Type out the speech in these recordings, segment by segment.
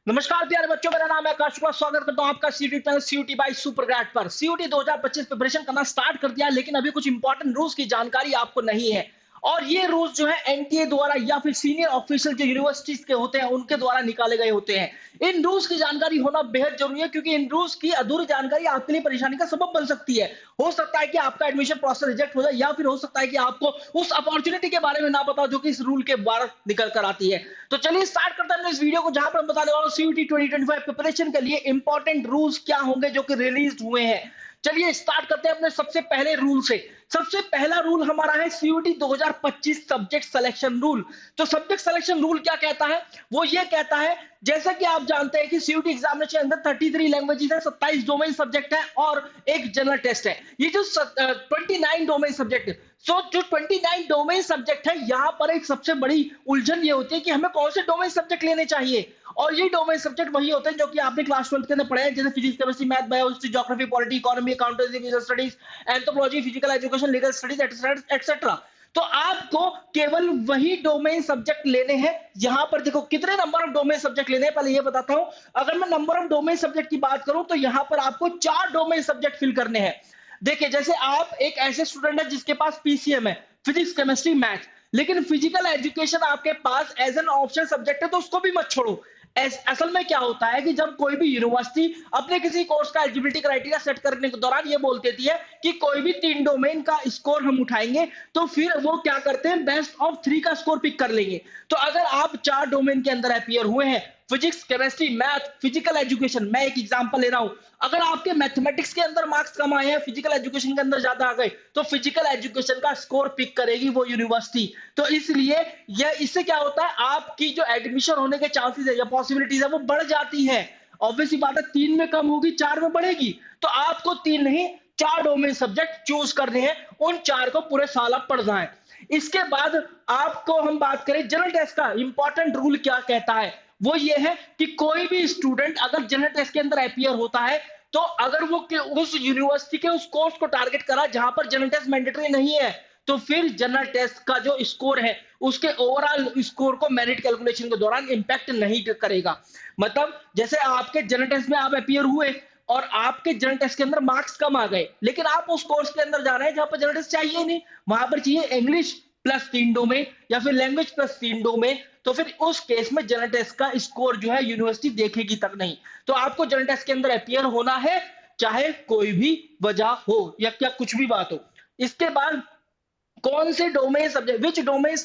नमस्कार प्यारे बच्चों, मेरा नाम है आकाश कुमार। स्वागत करता हूं आपका CUT channel CUT by super grade पर। सीयूटी 2025 प्रिपरेशन करना स्टार्ट कर दिया, लेकिन अभी कुछ इंपॉर्टेंट रूल्स की जानकारी आपको नहीं है। और ये रूल्स जो है एनटीए द्वारा या फिर सीनियर ऑफिशियल जो यूनिवर्सिटीज के होते हैं उनके द्वारा निकाले गए होते हैं। इन रूल्स की जानकारी होना बेहद जरूरी है, क्योंकि इन रूल्स की अधूरी जानकारी आपके लिए परेशानी का सबब बन सकती है। हो सकता है कि आपका एडमिशन प्रोसेस रिजेक्ट हो जाए, या फिर हो सकता है कि आपको उस अपॉर्चुनिटी के बारे में ना पता हो जो कि इस रूल के बाहर निकल कर आती है। तो चलिए स्टार्ट करते हैं इस वीडियो को, जहां पर हम बताने वाला हूं सीयूटी 2025 प्रिपरेशन के लिए इंपॉर्टेंट रूल्स क्या होंगे जो कि रिलीज हुए हैं। चलिए स्टार्ट करते हैं अपने सबसे पहले रूल से। सबसे पहला रूल हमारा है सीयूटी 2025 सब्जेक्ट सिलेक्शन रूल। तो सब्जेक्ट सिलेक्शन रूल क्या कहता है? वो ये कहता है, जैसा कि आप जानते हैं कि सीयूटी एग्जामिनेशन के अंदर 33 लैंग्वेजेस है, 27 डोमेन सब्जेक्ट है और एक जनरल टेस्ट है। ये जो 29 डोमेन सब्जेक्ट, जो 29 डोमेन सब्जेक्ट है, यहाँ पर एक सबसे बड़ी उलझन ये होती है कि हमें कौन से डोमेन सब्जेक्ट लेने चाहिए। और ये डोमेन सब्जेक्ट वही होते हैं जो कि आपने क्लास 12 के अंदर पढ़े हैं, जैसे physics, chemistry, math, biology, geography, polity, economy, accountancy, business studies, anthropology, physical education, legal studies etcetera. तो आपको केवल वही डोमेन सब्जेक्ट लेने हैं। यहां पर देखो कितने नंबर ऑफ डोमेन सब्जेक्ट लेने हैं, पहले ये बताता हूं। अगर मैं नंबर ऑफ डोमेन सब्जेक्ट की बात करूं तो यहां पर आपको 4 डोमेन सब्जेक्ट फिल करने हैं। देखिए, जैसे आप एक ऐसे स्टूडेंट है जिसके पास पीसीएम है, फिजिक्स, केमिस्ट्री, मैथ, लेकिन फिजिकल एजुकेशन आपके पास एज एन ऑप्शन सब्जेक्ट है, तो उसको भी मत छोड़ो। असल में क्या होता है कि जब कोई भी यूनिवर्सिटी अपने किसी कोर्स का एलिजिबिलिटी क्राइटेरिया सेट करने के दौरान ये बोल देती है कि कोई भी 3 डोमेन का स्कोर हम उठाएंगे, तो फिर वो क्या करते हैं, बेस्ट ऑफ 3 का स्कोर पिक कर लेंगे। तो अगर आप 4 डोमेन के अंदर अपीयर हुए हैं, physics, chemistry, math, physical education, मैं एक एग्जांपल ले रहा हूं। अगर आपके मैथमेटिक्स के अंदर मार्क्स कम आए हैं, फिजिकल एजुकेशन के अंदर ज्यादा आ गए, तो फिजिकल एजुकेशन का स्कोर पिक करेगी वो यूनिवर्सिटी। तो इसलिए यह इससे क्या होता है, आपकी जो एडमिशन होने के चांसेस है या पॉसिबिलिटीज है वो बढ़ जाती है। ऑब्वियसली बात है, 3 में कम होगी, 4 में बढ़ेगी। तो आपको 3 नहीं, 4 डोमेन सब्जेक्ट चूज करने हैं। उन 4 को पूरे साल आप पढ़ना है। इसके बाद आपको हम बात करें जनरल टेस्ट का, इंपॉर्टेंट रूल क्या कहता है? वो ये है कि कोई भी स्टूडेंट अगर जनरल टेस्ट के अंदर अपीयर होता है, तो अगर वो उस यूनिवर्सिटी के उस कोर्स को टारगेट करा जहां पर जनरल टेस्ट मैंडेटरी नहीं है, तो फिर जनरल टेस्ट का जो स्कोर है उसके ओवरऑल स्कोर को मेरिट कैलकुलेशन के दौरान इंपैक्ट नहीं करेगा। मतलब जैसे आपके जनरल टेस्ट में आप अपीयर हुए और आपके जनरल टेस्ट के अंदर मार्क्स कम आ गए, लेकिन आप उस कोर्स के अंदर जा रहे हैं जहां पर जनरल टेस्ट चाहिए नहीं, वहां पर चाहिए इंग्लिश प्लस 3 डोमेन या फिर लैंग्वेज प्लस 3 डोमेन, तो फिर उस केस में जनरल टेस्ट का स्कोर जो है यूनिवर्सिटी देखेगी तक नहीं। तो आपको जनरल टेस्ट के अंदर अपीयर होना है, चाहे कोई भी वजह हो या क्या कुछ भी बात हो। इसके बाद कौन से domain subject, which domain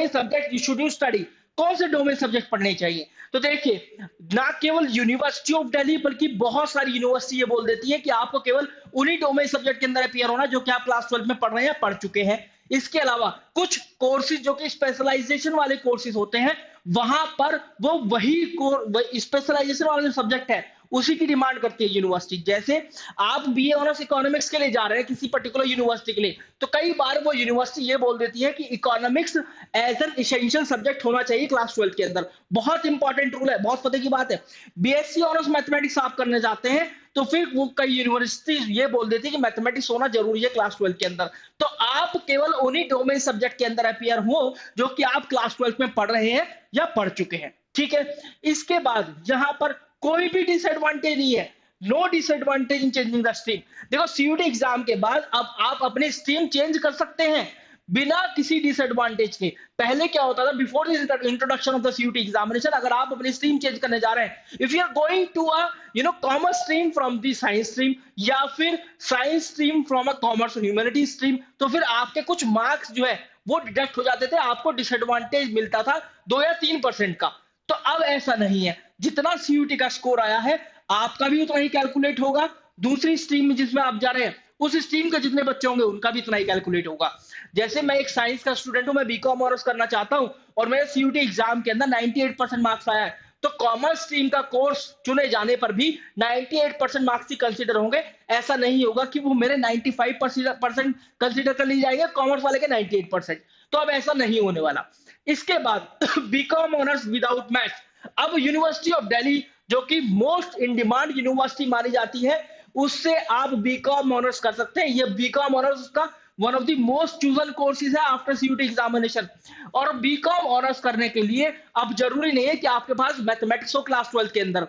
subject you should you study, कौन से डोमेन सब्जेक्ट पढ़ने चाहिए? तो देखिए, ना केवल यूनिवर्सिटी ऑफ दिल्ली बल्कि बहुत सारी यूनिवर्सिटी ये बोल देती है कि आपको केवल उन्हीं डोमेन सब्जेक्ट के अंदर अपीयर होना जो कि आप क्लास 12 में पढ़ रहे हैं या पढ़ चुके हैं। इसके अलावा कुछ कोर्सेज जो कि स्पेशलाइजेशन वाले कोर्सेज होते हैं, वहां पर वो वही स्पेशलाइजेशन वाले सब्जेक्ट है उसी की डिमांड करती है यूनिवर्सिटी। जैसे आप बीए ऑनर्स इकोनॉमिक्स के लिए जा रहे हैं किसी पर्टिकुलर यूनिवर्सिटी के लिए, तो कई बार वो यूनिवर्सिटी ये बोल देती है कि economics as an essential subject होना चाहिए क्लास 12 के अंदर। बहुत इंपॉर्टेंट रूल है, बहुत पते की बात है। बीएससी ऑनर्स मैथमेटिक्स आप करने जाते हैं, तो फिर वो कई यूनिवर्सिटी ये बोल देती है कि मैथमेटिक्स होना जरूरी है क्लास 12 के अंदर। तो आप केवल उन्हीं डोमेन सब्जेक्ट के अंदर अपीयर हो जो कि आप क्लास 12 में पढ़ रहे हैं या पढ़ चुके हैं, ठीक है। इसके बाद यहां पर कोई भी डिसएडवांटेज नहीं है, no disadvantage in changing the stream. देखो, सीयूटी एग्जाम के बाद अब आप अपनी स्ट्रीम चेंज कर सकते हैं बिना किसी डिसएडवांटेज के। पहले क्या होता था, before introduction of the CUT examination, अगर आप अपनी स्ट्रीम चेंज करने जा रहे हैं, if you are going to a commerce stream from the science stream, या फिर science stream from a commerce humanity stream, तो फिर आपके कुछ मार्क्स जो है वो डिडक्ट हो जाते थे, आपको डिसएडवांटेज मिलता था 2 या 3% का। तो अब ऐसा नहीं है, जितना सीयूटी का स्कोर आया है आपका भी उतना ही कैलकुलेट होगा, दूसरी स्ट्रीम में जिसमें आप जा रहे हैं उस स्ट्रीम के जितने बच्चे होंगे उनका भी उतना ही कैलकुलेट होगा। जैसे मैं एक साइंस का स्टूडेंट हूं, मैं बीकॉम ऑनर्स करना चाहता हूं और मेरे सीयूटी एग्जाम के अंदर 98% मार्क्स आया है, तो कॉमर्स स्ट्रीम का कोर्स चुने जाने पर भी 98% मार्क्स ही कंसीडर होंगे। ऐसा नहीं होगा कि वो मेरे 95% कंसीडर कर लिए जाएंगे, कॉमर्स वाले के 98%। तो अब ऐसा नहीं होने वाला। इसके बाद बीकॉम ऑनर्स विदाउट मैथ्स, अब यूनिवर्सिटी ऑफ दिल्ली जो कि मोस्ट इन डिमांड यूनिवर्सिटी मानी जाती है, उससे आप बीकॉम ऑनर्स कर सकते हैं। ये बीकॉम ऑनर्स का one of the most chosen courses है आफ्टर सीयूटी एग्जामिनेशन। और बीकॉम ऑनर्स करने के लिए अब जरूरी नहीं है कि आपके पास मैथमेटिक्स हो क्लास 12 के अंदर,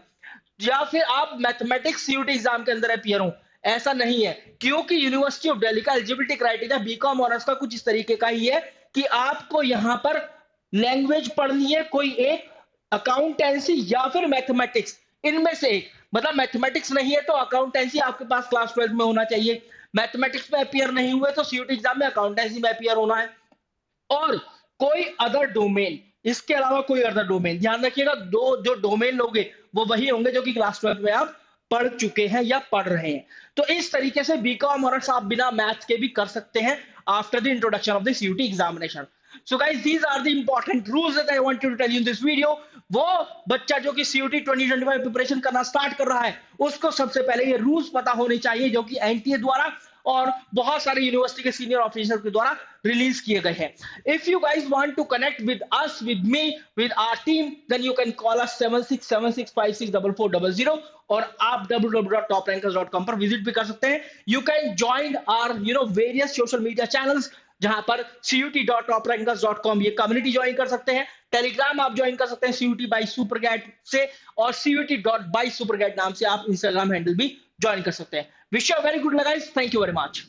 या फिर आप मैथमेटिक्स सीयूटी एग्जाम के अंदर अपियर हो। ऐसा नहीं है, क्योंकि यूनिवर्सिटी ऑफ दिल्ली का एलिजिबिलिटी क्राइटेरिया बीकॉम ऑनर्स का कुछ इस तरीके का ही है कि आपको यहाँ पर लैंग्वेज पढ़नी है कोई एक, अकाउंटेंसी या फिर मैथमेटिक्स, इनमें से एक। मतलब मैथमेटिक्स नहीं है तो अकाउंटेंसी आपके पास क्लास 12 में होना चाहिए, मैथमेटिक्स में अपियर नहीं हुए तो सीयूटी एग्जाम में अकाउंटेंसी में अपियर होना है, और कोई अदर डोमेन, इसके अलावा कोई अदर डोमेन। ध्यान रखिएगा, दो जो डोमेन लोगे वो वही होंगे जो कि क्लास 12 में आप पढ़ चुके हैं या पढ़ रहे हैं। तो इस तरीके से बीकॉम ऑनर्स आप बिना मैथ्स के भी कर सकते हैं after the introduction of the CUT examination. So guys, these are the important rules that I wanted to tell you in this video. वो बच्चा जो कि सीयूटी 2025 प्रिपरेशन करना स्टार्ट कर रहा है, उसको सबसे पहले ये रूल्स पता होने चाहिए जो कि एनटीए द्वारा और बहुत सारे यूनिवर्सिटी के सीनियर ऑफिसर के द्वारा रिलीज किए गए हैं। If you guys want to connect with us, with me, with our team, then you can call us 7676564400, और आप www.toprankers.com पर विजिट भी कर सकते हैं। You can join our various social media channels, जहां पर CUT.toprankers.com ये कम्युनिटी ज्वाइन कर सकते हैं। टेलीग्राम आप ज्वाइन कर सकते हैं CUT बाई सुपरगैट से, और CUT.by सुपरगैट नाम से आप इंस्टाग्राम हैंडल भी ज्वाइन कर सकते हैं। Wish you very good guys, thank you very much.